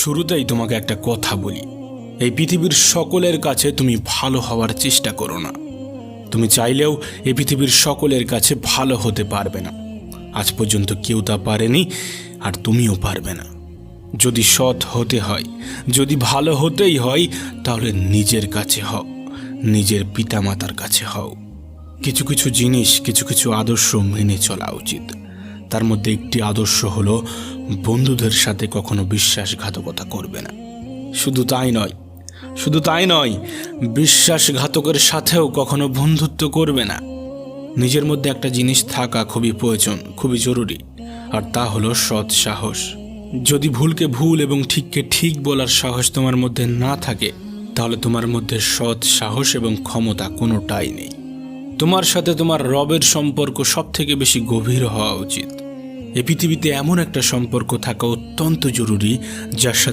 শুরুতেই তোমাকে একটা কথা বলি, এই পৃথিবীর সকলের কাছে তুমি ভালো হওয়ার চেষ্টা করো না। তুমি চাইলেও এই পৃথিবীর সকলের কাছে ভালো হতে পারবে না। আজ পর্যন্ত কেউ তা পারেনি, আর তুমিও পারবে না। যদি সৎ হতে হয়, যদি ভালো হতেই হয়, তাহলে নিজের কাছে হও, নিজের পিতামাতার কাছে হও। কিছু কিছু জিনিস, কিছু কিছু আদর্শ মেনে চলা উচিত। তার মধ্যে একটি আদর্শ হলো বন্ধুদের সাথে কখনো বিশ্বাসঘাতকতা করবে না। শুধু তাই নয়, বিশ্বাসঘাতকের সাথেও কখনো বন্ধুত্ব করবে না। নিজের মধ্যে একটা জিনিস থাকা খুবই প্রয়োজন, খুবই জরুরি, আর তা হলো সৎ সাহস। যদি ভুলকে ভুল এবং ঠিককে ঠিক বলার সাহস তোমার মধ্যে না থাকে, তাহলে তোমার মধ্যে সৎ সাহস এবং ক্ষমতা কোনোটাই নেই। তোমার সাথে তোমার রবের সম্পর্ক সব থেকে বেশি গভীর হওয়া উচিত। এই পৃথিবীতে এমন একটা সম্পর্ক থাকা অত্যন্ত জরুরি, যার সাথে